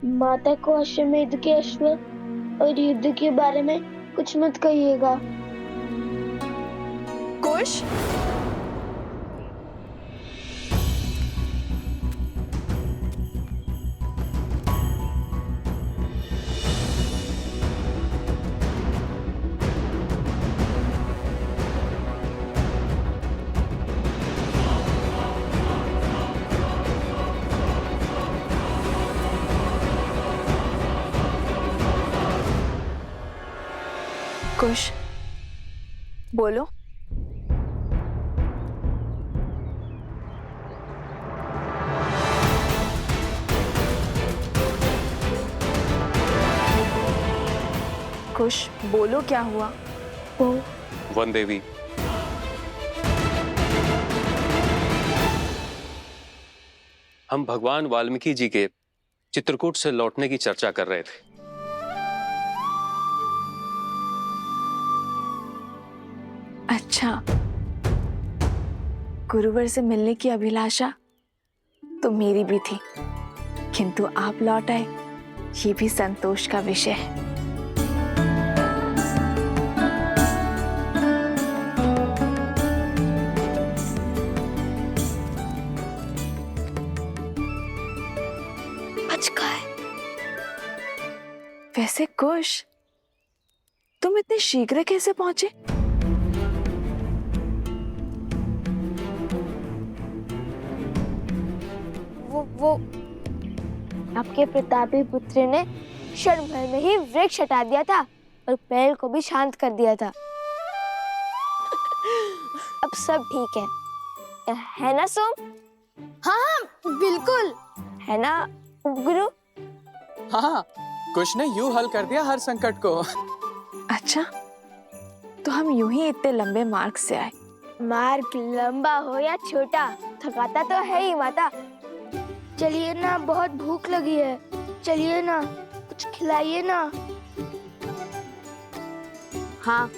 माता को अश्वमेध के अश्व और युद्ध के बारे में कुछ मत कहिएगा। कुश, कुश, बोलो। कुश, बोलो क्या हुआ? वो वन देवी, हम भगवान वाल्मीकि जी के चित्रकूट से लौटने की चर्चा कर रहे थे। अच्छा, गुरुवर से मिलने की अभिलाषा तो मेरी भी थी, किंतु आप लौट आए, ये भी संतोष का विषय है। वैसे कुश, तुम इतने शीघ्र कैसे पहुंचे? वो आपके प्रतापी पुत्र ने क्षण भर में ही वृक्ष हटा दिया था और पेड़ को भी शांत कर दिया था। अब सब ठीक है ना सोम? हाँ बिल्कुल, है ना गुरु? हाँ, कुश ने यूं हल कर दिया हर संकट को। अच्छा, तो हम यूं ही इतने लंबे मार्ग से आए। मार्ग लंबा हो या छोटा, थकाता तो है ही माता। चलिए ना, बहुत भूख लगी है, चलिए ना, कुछ खिलाइए ना। हाँ,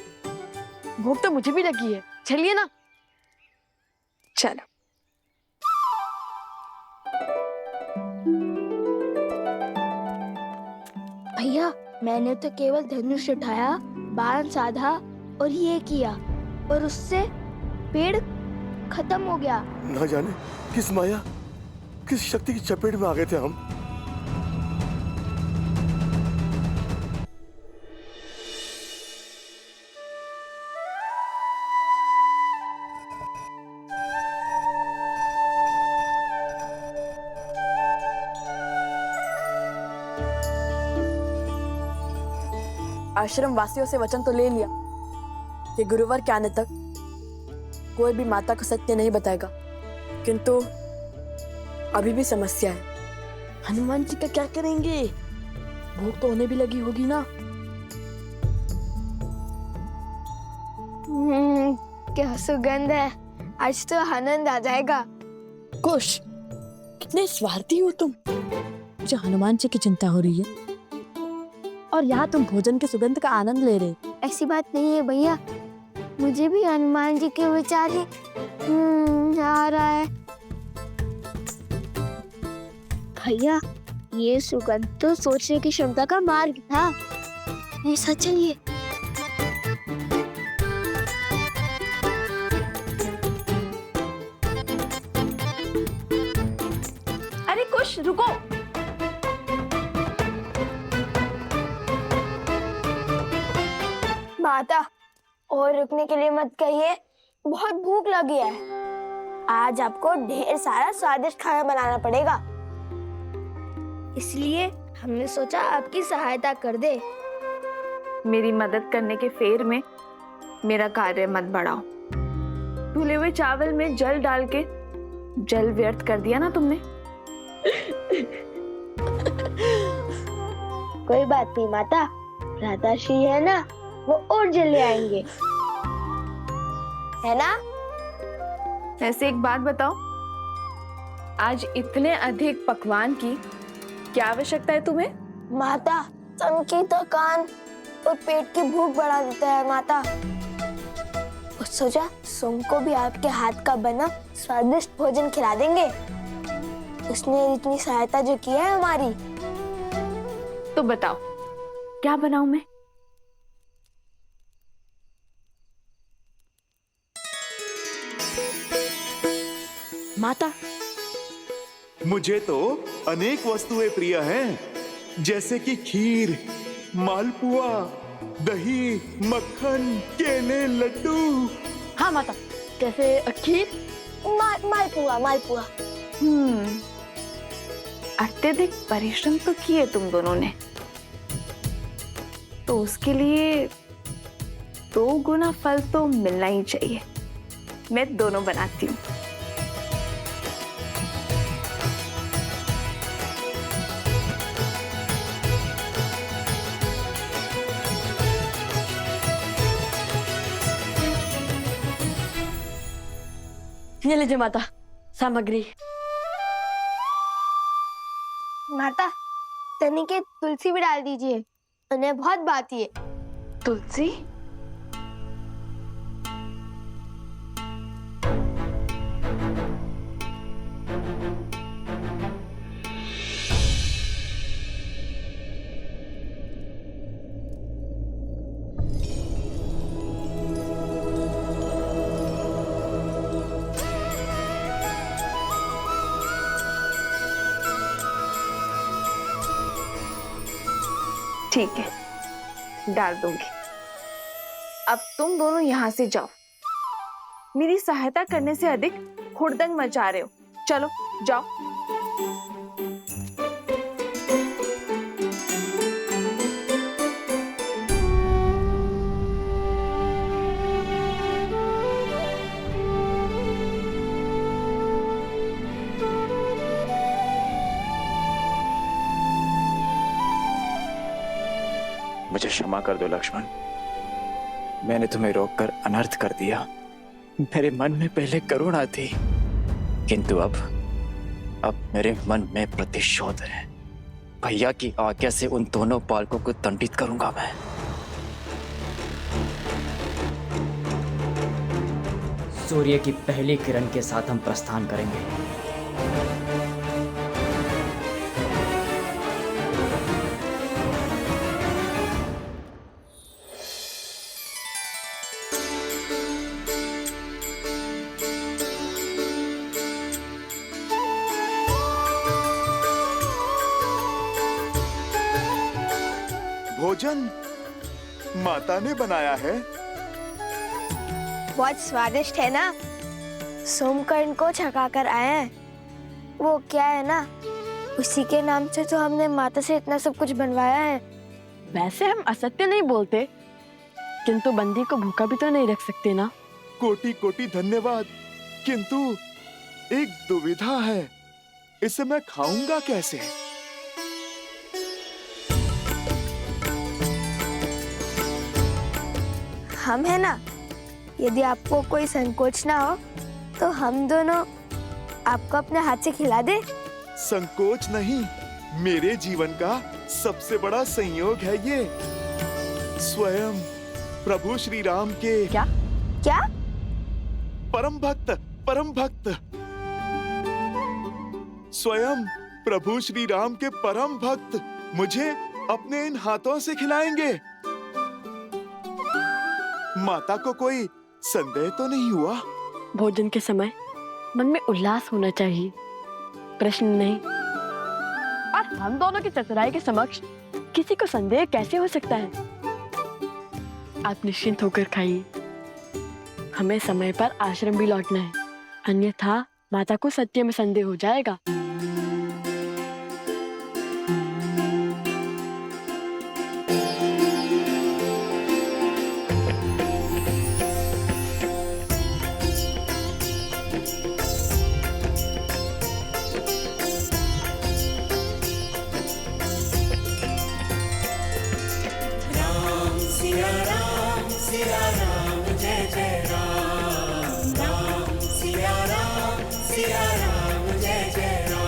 भूख तो मुझे भी लगी है, चलिए ना। चलो। भैया, मैंने तो केवल धनुष उठाया, बाण साधा और ये किया, और उससे पेड़ खत्म हो गया। ना जाने किस माया, किस शक्ति की चपेट में आ गए थे हम। आश्रम वासियों से वचन तो ले लिया कि गुरुवर के आने तक कोई भी माता को सत्य नहीं बताएगा, किंतु अभी भी समस्या है। हनुमान जी का क्या करेंगे? भूख तो उन्हें भी लगी होगी ना। क्या सुगंध है, आज तो आनंद आ जाएगा। कुश, कितने स्वार्थी हो तुम। मुझे हनुमान जी की चिंता हो रही है और यहाँ तुम भोजन के सुगंध का आनंद ले रहे। ऐसी बात नहीं है भैया, मुझे भी हनुमान जी के विचार ही आ रहा है। भैया, ये सुगंध तो सोचने की क्षमता का मार्ग था। ऐसा चलिए। अरे कुश, रुको। माता, और रुकने के लिए मत कहिए, बहुत भूख लगी है। आज आपको ढेर सारा स्वादिष्ट खाना बनाना पड़ेगा, इसलिए हमने सोचा आपकी सहायता कर दे। मेरी मदद करने के फेर में मेरा कार्य मत बढ़ाओ। धुले हुए चावल में जल डाल के जल व्यर्थ कर दिया ना तुमने। कोई बात नहीं माता, भ्राताश्री है ना, वो और जल ले आएंगे, है ना? ऐसे एक बात बताओ, आज इतने अधिक पकवान की क्या आवश्यकता है तुम्हें? माता, तन की थकान और पेट की भूख बढ़ा देता है माता। और सोचा सोम को भी आपके हाथ का बना स्वादिष्ट भोजन खिला देंगे। उसने इतनी सहायता जो की है हमारी। तो बताओ क्या बनाऊं मैं? माता, मुझे तो अनेक वस्तुएं प्रिय हैं, जैसे कि खीर, मालपुआ, दही, मक्खन, केले, लड्डू। हाँ माता, जैसे खीर, मालपुआ मालपुआ। अत्यधिक परिश्रम तो किए तुम दोनों ने, तो उसके लिए 2 गुना फल तो मिलना ही चाहिए। मैं दोनों बनाती हूँ। ये लीजिए माता, सामग्री। माता, तनिके तुलसी भी डाल दीजिए, उन्हें बहुत बाती है। तुलसी? ठीक है, डाल दूंगी। अब तुम दोनों यहां से जाओ। मेरी सहायता करने से अधिक हुड़दंग मचा रहे हो। चलो जाओ। मुझे क्षमा कर दो लक्ष्मण, मैंने तुम्हें रोककर अनर्थ कर दिया। मेरे मन में पहले करुणा थी, किंतु अब मेरे मन में प्रतिशोध है। भैया की आज्ञा से उन दोनों बालकों को दंडित करूंगा मैं। सूर्य की पहली किरण के साथ हम प्रस्थान करेंगे। भोजन माता ने बनाया है। बहुत स्वादिष्ट है ना। सोमकर्ण को छका कर आए हैं। वो क्या है ना, उसी के नाम से तो हमने माता से इतना सब कुछ बनवाया है। वैसे हम असत्य नहीं बोलते, किंतु बंदी को भूखा भी तो नहीं रख सकते ना। कोटि कोटि धन्यवाद, किंतु एक दुविधा है, इसे मैं खाऊंगा कैसे? हम है ना, यदि आपको कोई संकोच ना हो तो हम दोनों आपको अपने हाथ से खिला दे। संकोच नहीं, मेरे जीवन का सबसे बड़ा संयोग है ये। स्वयं प्रभु श्री राम के क्या? क्या? परम भक्त स्वयं प्रभु श्री राम के परम भक्त मुझे अपने इन हाथों से खिलाएंगे। माता को कोई संदेह तो नहीं हुआ? भोजन के समय मन में उल्लास होना चाहिए, प्रश्न नहीं। और हम दोनों की चतुराई के समक्ष किसी को संदेह कैसे हो सकता है? आप निश्चिंत होकर खाइए। हमें समय पर आश्रम भी लौटना है, अन्यथा माता को सत्य में संदेह हो जाएगा। सिया राम जय जय राम।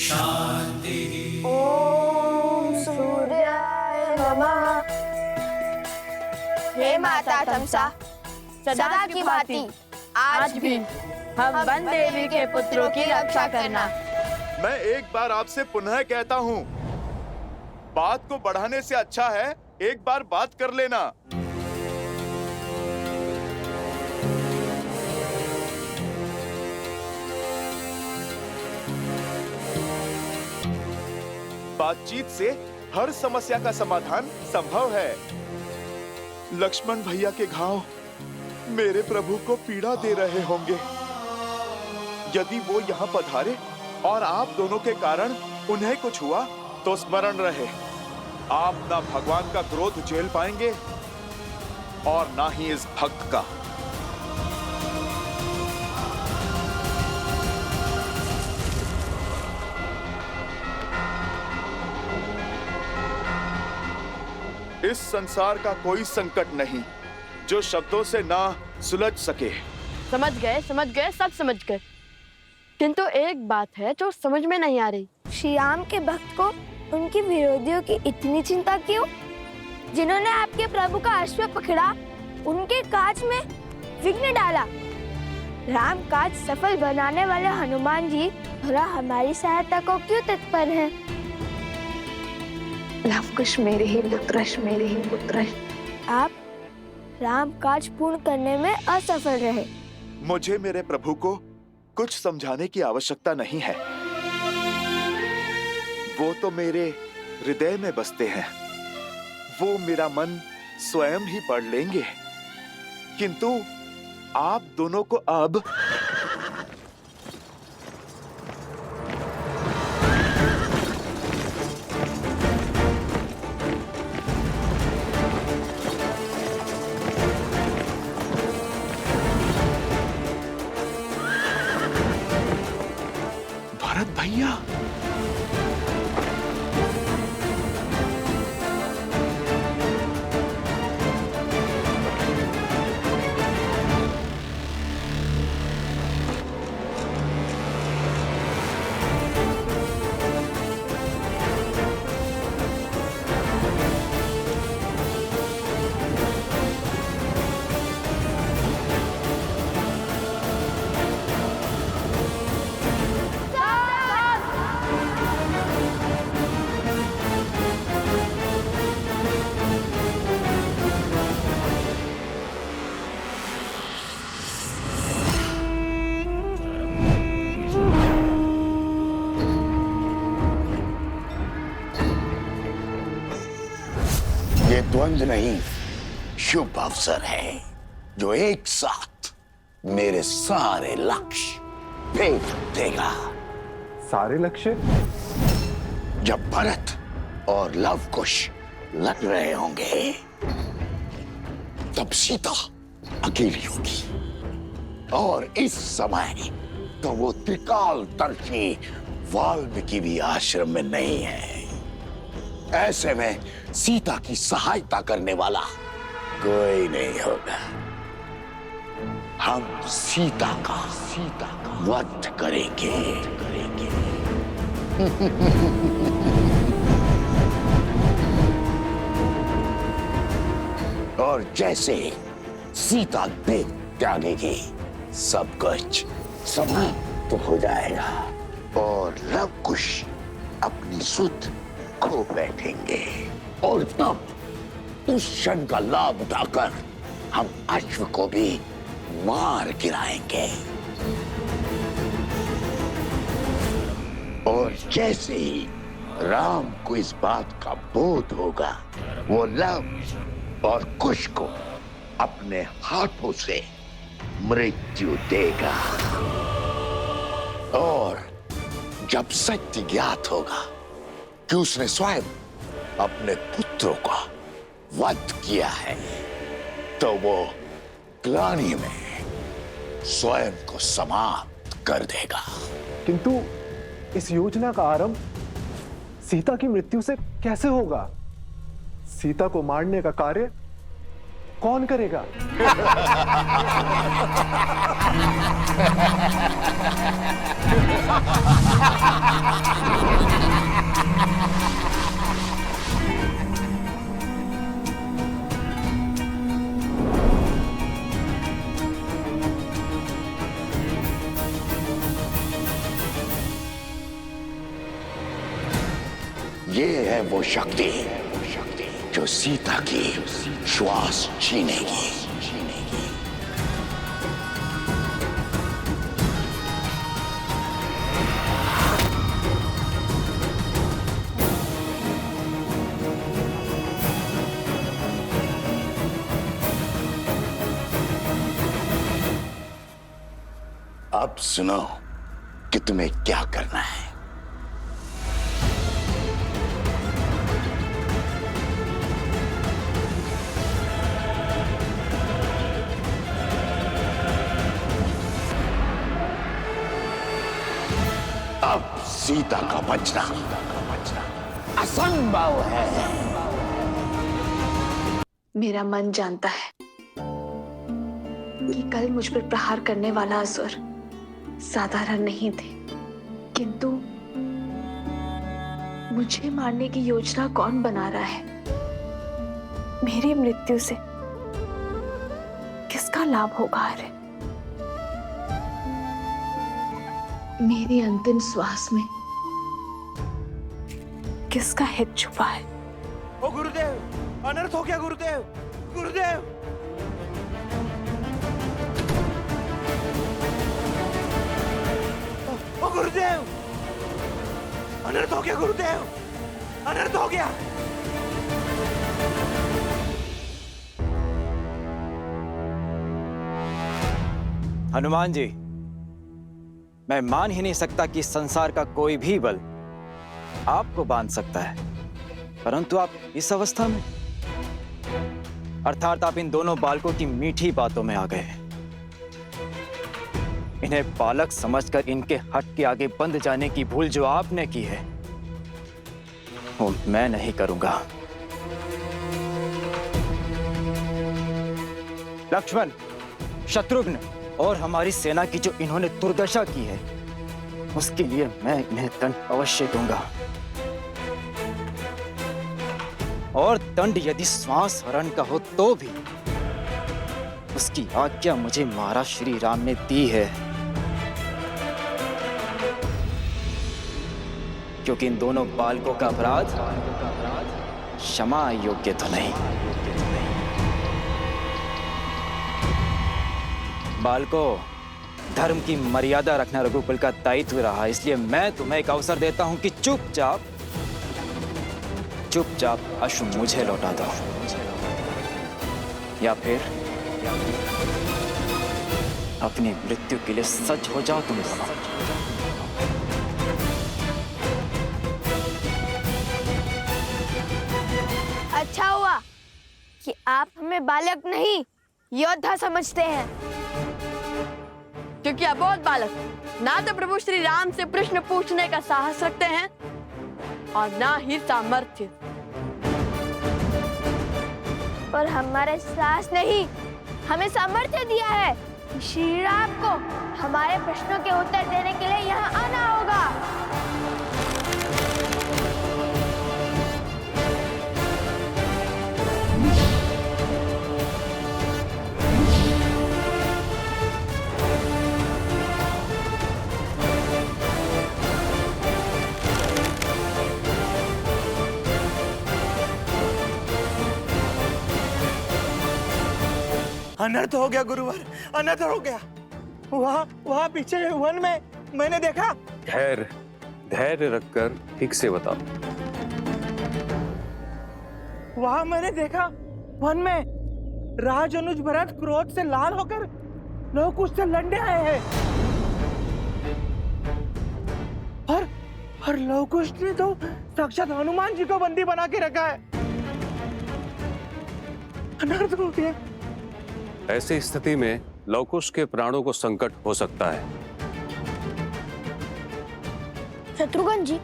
ओम सूर्याय नमः। हे माता तमसा, सदा की भांति आज भी हम वन देवी के पुत्रों की रक्षा करना। मैं एक बार आपसे पुनः कहता हूँ, बात को बढ़ाने से अच्छा है एक बार बात कर लेना। बातचीत से हर समस्या का समाधान संभव है। लक्ष्मण भैया के घाव मेरे प्रभु को पीड़ा दे रहे होंगे। यदि वो यहाँ पधारे और आप दोनों के कारण उन्हें कुछ हुआ तो स्मरण रहे, आप ना भगवान का क्रोध झेल पाएंगे और ना ही इस भक्त का। इस संसार का कोई संकट नहीं जो शब्दों से ना सुलझ सके। समझ गए, सब समझ गए। किंतु एक बात है जो समझ में नहीं आ रही। श्री राम के भक्त को उनके विरोधियों की इतनी चिंता क्यों? जिन्होंने आपके प्रभु का अश्व पकड़ा, उनके काज में विघ्न डाला। राम काज सफल बनाने वाले हनुमान जी भला हमारी सहायता को क्यों तत्पर हैं? लवकुश मेरे ही पुत्र। आप राम काज पूर्ण करने में असफल रहे। मुझे मेरे प्रभु को कुछ समझाने की आवश्यकता नहीं है। वो तो मेरे हृदय में बसते हैं। वो मेरा मन स्वयं ही पढ़ लेंगे। किंतु आप दोनों को अब भरत भैया, ये द्वंद्व नहीं, शुभ अवसर है जो एक साथ मेरे सारे लक्ष्य भेद देगा। सारे लक्ष्य? जब भरत और लवकुश लड़ रहे होंगे तब सीता अकेली होगी, और इस समय तो वो त्रिकालदर्शी वाल्मीकि भी आश्रम में नहीं है। ऐसे में सीता की सहायता करने वाला कोई नहीं होगा। हम सीता का वध करेंगे। और जैसे सीता देह त्यागेगी, सब कुछ समाप्त हो जाएगा और लवकुश अपनी सुध खो बैठेंगे। और तब उस क्षण का लाभ उठाकर हम अश्व को भी मार गिराएंगे। और जैसे ही राम को इस बात का बोध होगा, वो लव और कुश को अपने हाथों से मृत्यु देगा। और जब सत्य ज्ञात होगा कि उसने स्वयं अपने पुत्रों का वध किया है, तो वो ग्लानि में स्वयं को समाप्त कर देगा। किंतु इस योजना का आरंभ सीता की मृत्यु से कैसे होगा? सीता को मारने का कार्य कौन करेगा? ये है वो शक्ति जो सीता की श्वास छीनेगी। अब सुनो कि तुम्हें क्या करना है। अब सीता का बचना असंभव है। मेरा मन जानता है कि कल मुझ पर प्रहार करने वाला असुर साधारण नहीं थे, किंतु मुझे मारने की योजना कौन बना रहा है? मेरी मृत्यु से किसका लाभ होगा? अरे मेरी अंतिम श्वास में किसका हित छुपा है? ओ गुरुदेव, अनर्थ हो गया गुरुदेव, गुरुदेव। ओ गुरुदेव, अनर्थ हो गया गुरुदेव, अनर्थ हो गया। हनुमान जी, मैं मान ही नहीं सकता कि संसार का कोई भी बल आपको बांध सकता है, परंतु आप इस अवस्था में, अर्थात आप इन दोनों बालकों की मीठी बातों में आ गए। इन्हें बालक समझकर इनके हट के आगे बंध जाने की भूल जो आपने की है, वो मैं नहीं करूंगा। लक्ष्मण, शत्रुघ्न और हमारी सेना की जो इन्होंने दुर्दशा की है, उसके लिए मैं इन्हें दंड अवश्य दूंगा। और दंड यदि श्वास हरण का हो तो भी उसकी आज्ञा मुझे महाराज श्री राम ने दी है, क्योंकि इन दोनों बालकों का अपराध क्षमा योग्य तो नहीं। बालकों, धर्म की मर्यादा रखना रघुकुल का दायित्व रहा, इसलिए मैं तुम्हें एक अवसर देता हूं कि चुपचाप अश्व मुझे लौटा दो, या फिर अपनी मृत्यु के लिए सच हो जाओ तुम दोनों। अच्छा हुआ कि आप हमें बालक नहीं योद्धा समझते हैं, क्योंकि अबोध बालक ना तो प्रभु श्री राम से प्रश्न पूछने का साहस रखते हैं और ना ही सामर्थ्य। पर हमारे साहस नहीं, हमें सामर्थ्य दिया है कि श्री राम को हमारे प्रश्नों के उत्तर देने के लिए यहाँ आना होगा। अनर्थ हो गया गुरुवर, अनर्थ हो गया। वहाँ पीछे वन में मैंने देखा। धैर्य रखकर ठीक से बताओ। वहाँ मैंने देखा, वन में राज अनुज भरत क्रोध से लाल होकर लोग उससे लड़ने आए हैं, और लवकुश ने तो साक्षात हनुमान जी को बंदी बना के रखा है। अनर्थ हो गया। ऐसी स्थिति में लवकुश के प्राणों को संकट हो सकता है। शत्रुघ्न जी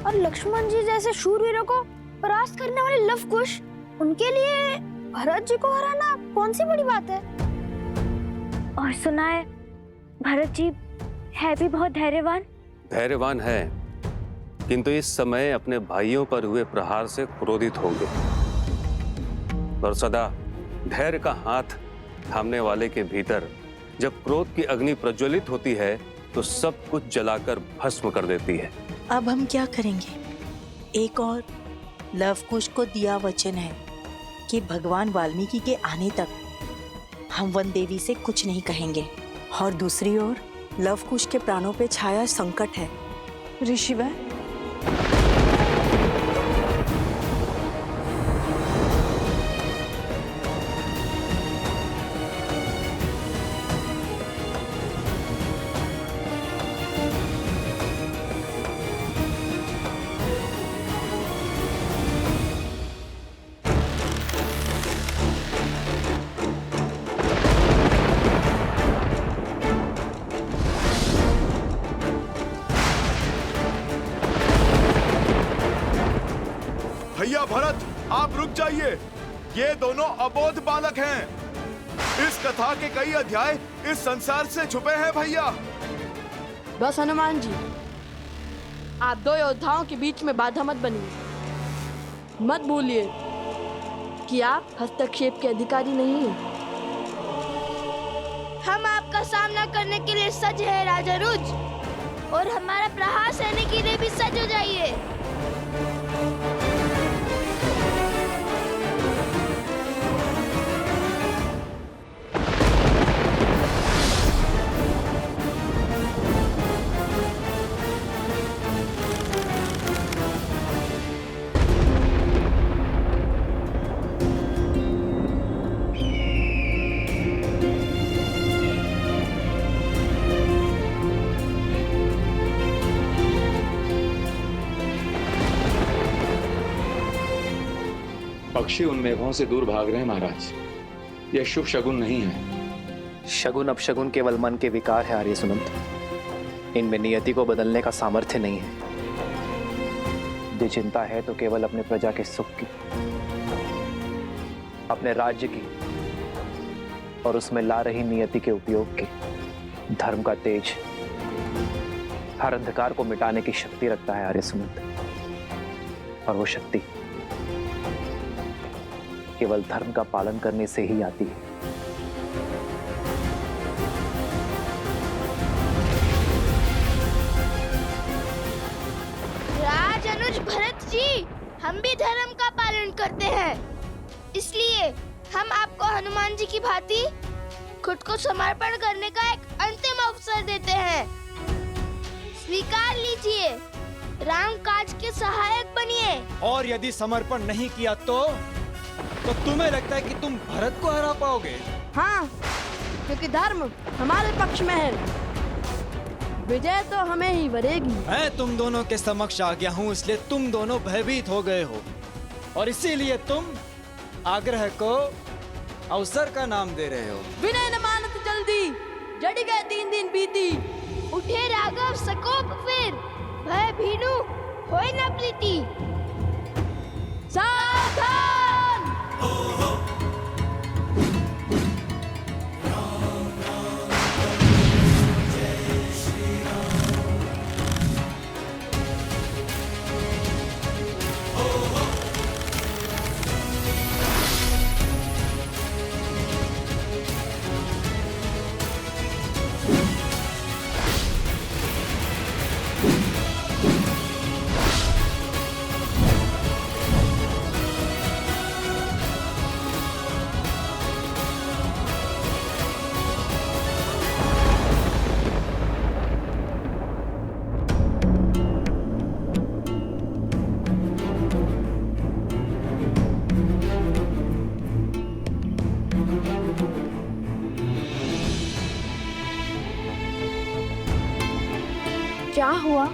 और लक्ष्मण जी जैसे शूरवीरों को परास्त करने वाले लवकुश, उनके लिए भरत जी को हराना कौन सी बड़ी बात है? और सुना है भरत जी है भी बहुत धैर्यवान। धैर्यवान है, किंतु इस समय अपने भाइयों पर हुए प्रहार से क्रोधित हो गए। और सदा धैर्य का हाथ थामने वाले के भीतर जब क्रोध की अग्नि प्रज्वलित होती है तो सब कुछ जलाकर भस्म कर देती है। अब हम क्या करेंगे? एक और लवकुश को दिया वचन है कि भगवान वाल्मीकि के आने तक हम वन देवी से कुछ नहीं कहेंगे, और दूसरी ओर लवकुश के प्राणों पे छाया संकट है। ऋषिवर, भैया भरत, आप रुक जाइए। ये दोनों अबोध बालक हैं। इस कथा के कई अध्याय इस संसार से छुपे हैं भैया। बस हनुमान जी, आप दो योद्धाओं के बीच में बाधा मत बनिए। मत भूलिए कि आप हस्तक्षेप के अधिकारी नहीं हैं। हम आपका सामना करने के लिए सज्ज है राजानुज, और हमारा प्रहार सहने के लिए भी सज्ज हो जाइए। पक्षी उन मेघों से दूर भाग रहे हैं महाराज। यह शुभ शगुन नहीं है। शगुन अपशगुन केवल मन के विकार है आर्य सुनंत। इनमें नियति को बदलने का सामर्थ्य नहीं है। यदि चिंता है तो केवल अपने प्रजा के सुख की, अपने राज्य की, और उसमें ला रही नियति के उपयोग की। धर्म का तेज हर अंधकार को मिटाने की शक्ति रखता है आर्य सुनंत, और वो शक्ति केवल धर्म का पालन करने से ही आती है। राजानुज भरत जी, हम भी धर्म का पालन करते हैं, इसलिए हम आपको हनुमान जी की भांति खुद को समर्पण करने का एक अंतिम अवसर देते हैं। स्वीकार लीजिए, राम काज के सहायक बनिए। और यदि समर्पण नहीं किया तो तुम्हें लगता है कि तुम भरत को हरा पाओगे? हाँ, क्योंकि धर्म हमारे पक्ष में है। विजय तो हमें ही वरेगी। मैं तुम दोनों के समक्ष आ गया हूँ, इसलिए तुम दोनों भयभीत हो गए हो, और इसीलिए तुम आग्रह को अवसर का नाम दे रहे हो। विनय न मानत जल्दी, जड़ी गए 3 दिन बीती। उठे राघव सकोप फिर, भय भीनु होय न प्रीति। सावधान! क्या हुआ?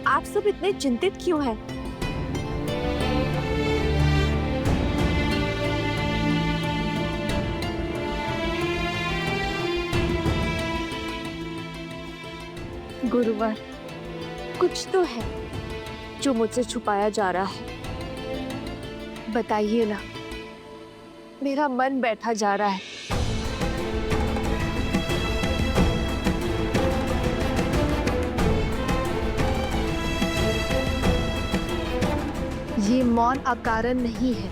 आप सब इतने चिंतित क्यों हैं? गुरुवर, कुछ तो है जो मुझसे छुपाया जा रहा है। बताइए ना। मेरा मन बैठा जा रहा है। ये मौन अकारण नहीं है।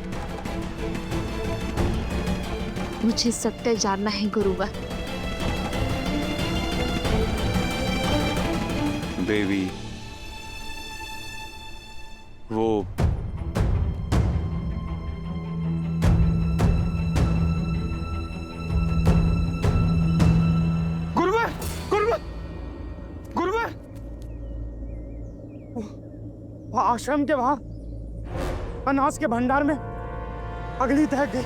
मुझे सत्य जानना है गुरुवर। देवी, वो गुरुवर, गुरुवर, गुरुवर, आश्रम के बाहर अनाज के भंडार में अग्नि दहक गई।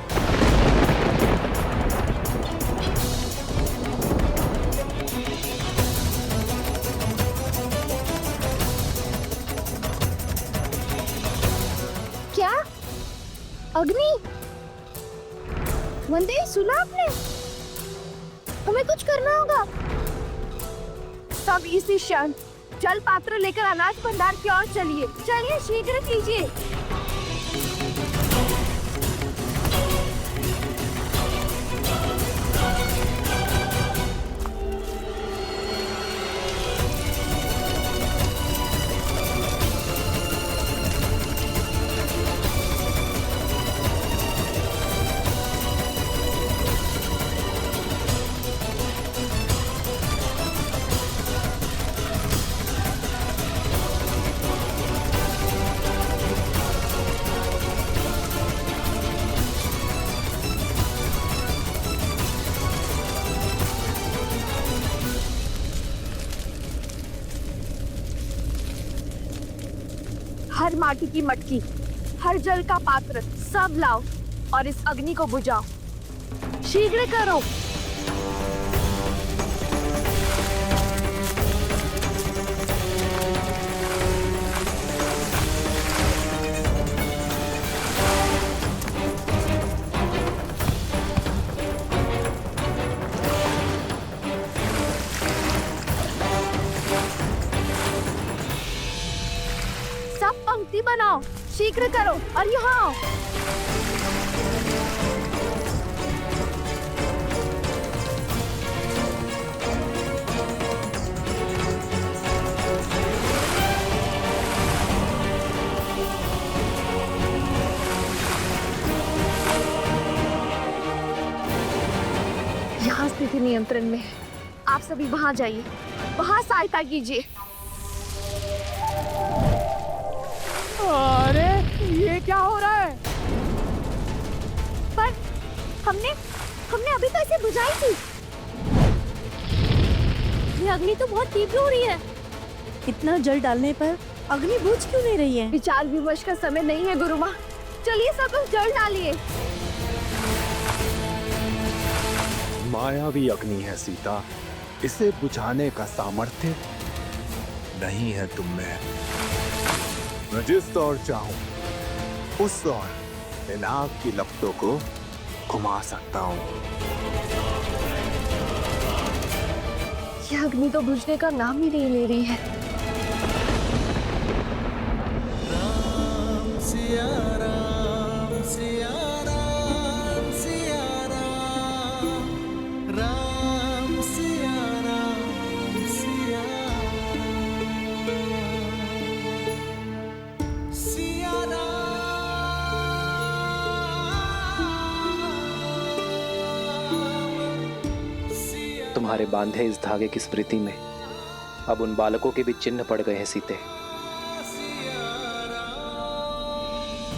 क्या अग्नि? वंदे, सुना आपने? हमें कुछ करना होगा। सब इसी क्षण जल पात्र लेकर अनाज भंडार की ओर चलिए। चलिए, शीघ्र कीजिए। हर माटी की मटकी, हर जल का पात्र सब लाओ और इस अग्नि को बुझाओ। शीघ्र करो। सब पंक्ति बनाओ, शीघ्र करो और यहाँ आओ। यहाँ स्थिति नियंत्रण में है। आप सभी वहां जाइए, वहां सहायता कीजिए। अरे ये क्या हो रहा है? पर हमने अभी तो इसे बुझाई थी। ये अग्नि तो बहुत तीव्र हो रही है। इतना जल डालने पर अग्नि बुझ क्यों नहीं रही है? विचार विमर्श का समय नहीं है गुरुमा। चलिए सब लोग जल डालिए। मायावी अग्नि है सीता, इसे बुझाने का सामर्थ्य नहीं है तुम में। मैं जिस ओर चाहूं उस ओर इन आग की लपटों को घुमा सकता हूं। यह अग्नि तो बुझने का नाम ही नहीं ले रही है। राम सिया राम सिया राम सिया राम राम सिया राम सिया सिया तुम्हारे बांधे इस धागे की स्मृति में अब उन बालकों के भी चिन्ह पड़ गए हैं सीते।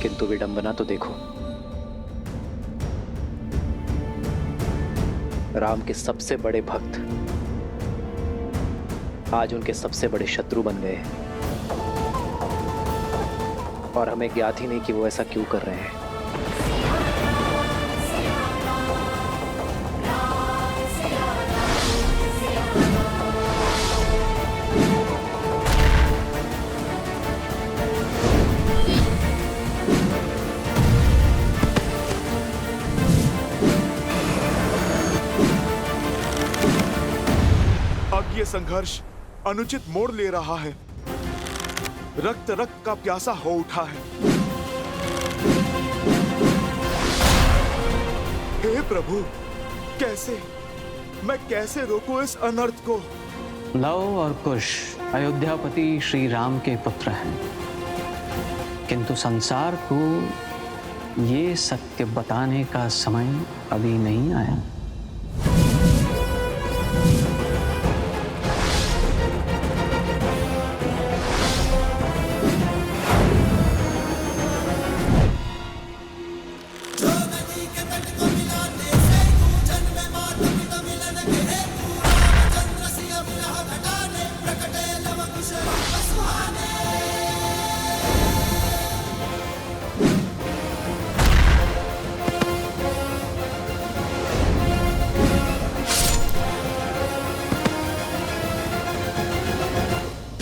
किंतु विडंबना तो देखो, राम के सबसे बड़े भक्त आज उनके सबसे बड़े शत्रु बन गए हैं और हमें ज्ञात ही नहीं कि वो ऐसा क्यों कर रहे हैं। अब ये संघर्ष अनुचित मोड़ ले रहा है। रक्त रक्त का प्यासा हो उठा है। हे प्रभु, कैसे, मैं कैसे रोकूं इस अनर्थ को? लव और कुश अयोध्यापति श्री राम के पुत्र हैं, किंतु संसार को ये सत्य बताने का समय अभी नहीं आया।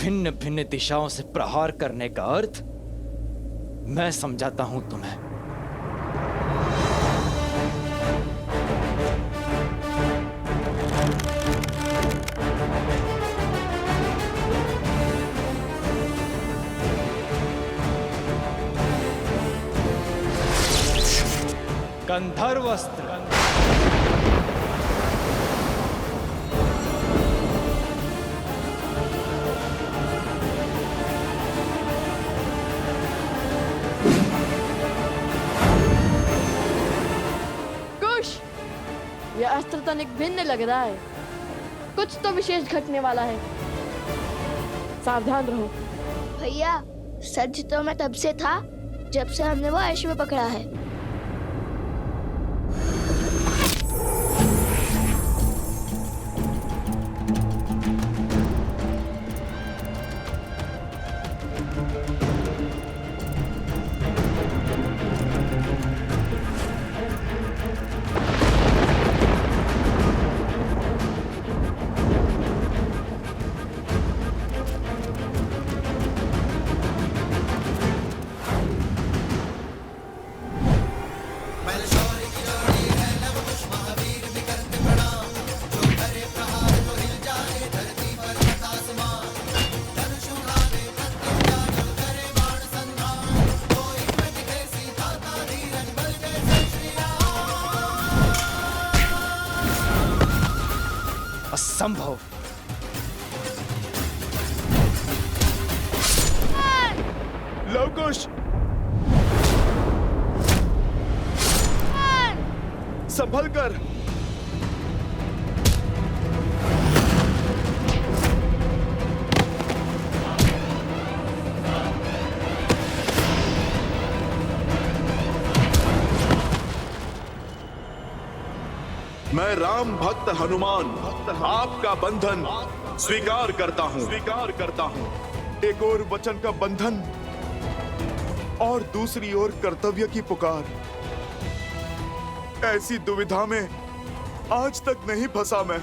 भिन्न भिन्न दिशाओं से प्रहार करने का अर्थ मैं समझाता हूं तुम्हें। गंधर्वस्त्र, यह अस्त्र तनिक भिन्न लग रहा है, कुछ तो विशेष घटने वाला है, सावधान रहो। भैया, सच तो मैं तब से था जब से हमने वो अश्व पकड़ा है। असंभव। लवकुश, संभल कर। मैं राम भक्त हनुमान आपका बंधन स्वीकार करता हूं। एक ओर वचन का बंधन और दूसरी ओर कर्तव्य की पुकार। ऐसी दुविधा में आज तक नहीं फंसा मैं।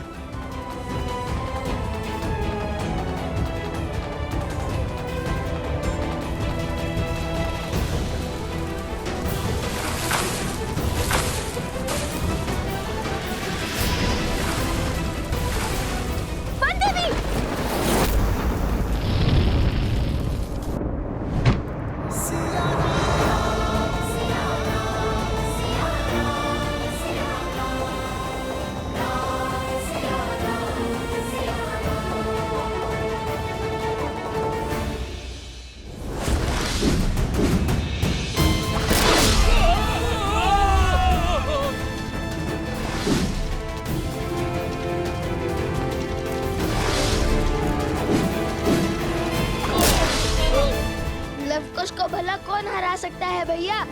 लवकुश को भला कौन हरा सकता है भैया?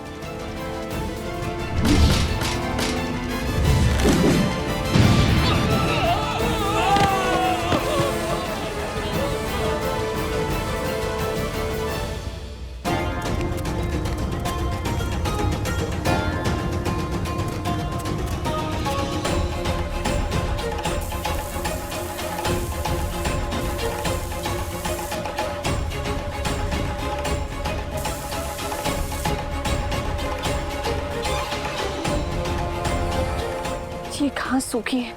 ये घास सूखी है,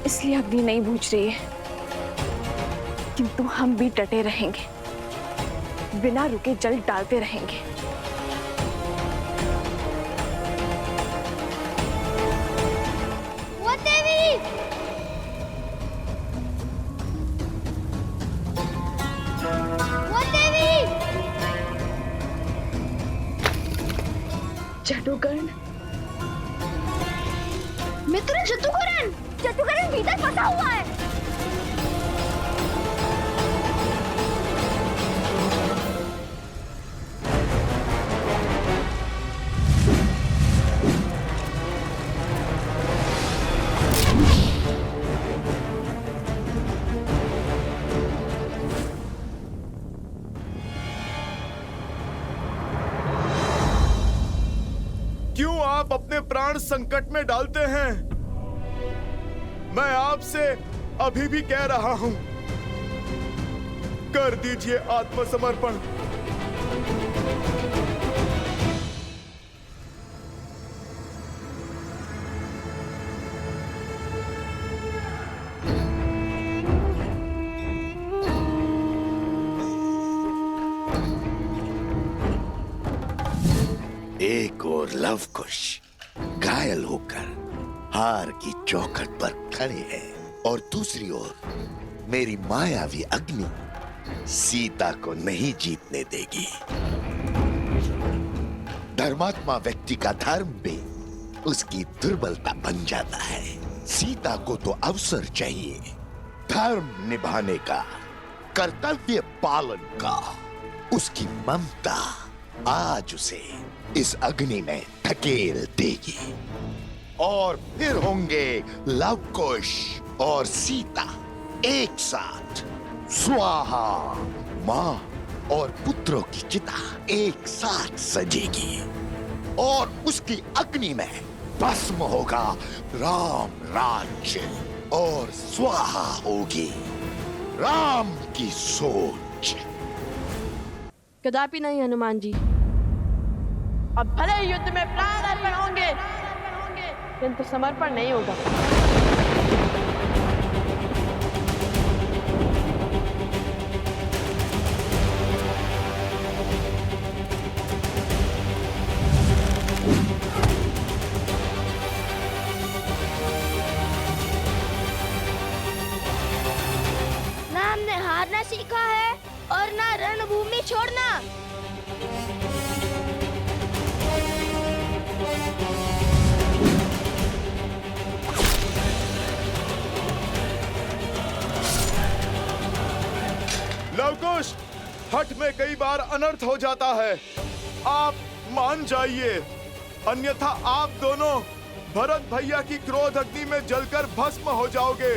इसलिए अग्नि नहीं बुझ रही है, किंतु हम भी डटे रहेंगे, बिना रुके जल डालते रहेंगे। जत्तुकर्ण। मित्र जत्तुकर्ण, जत्तुकर्ण भीतर फंसा हुआ है। क्यों आप अपने प्राण संकट में डालते हैं? मैं आपसे अभी भी कह रहा हूं, कर दीजिए आत्मसमर्पण। एक और लवकुश घायल होकर हार की चौखट पर खड़े हैं और दूसरी ओर मेरी मायावी अग्नि सीता को नहीं जीतने देगी। धर्मात्मा व्यक्ति का धर्म भी उसकी दुर्बलता बन जाता है। सीता को तो अवसर चाहिए, धर्म निभाने का, कर्तव्य पालन का। उसकी ममता आज उसे इस अग्नि में धकेल देगी और फिर होंगे लवकुश और सीता एक साथ। स्वाहा, मां और पुत्रों की चिता एक साथ सजेगी और उसकी अग्नि में भस्म होगा राम राज्य और स्वाहा होगी राम की सोच। कदापि नहीं हनुमान जी। अब भले ही युद्ध में प्राण अर्पण होंगे, किंतु समर्पण नहीं होगा। ना हमने हारना सीखा है और ना रणभूमि छोड़ना। लवकुश, हठ में कई बार अनर्थ हो जाता है। आप मान जाइए, अन्यथा आप दोनों भरत भैया की क्रोध अग्नि में जलकर भस्म हो जाओगे।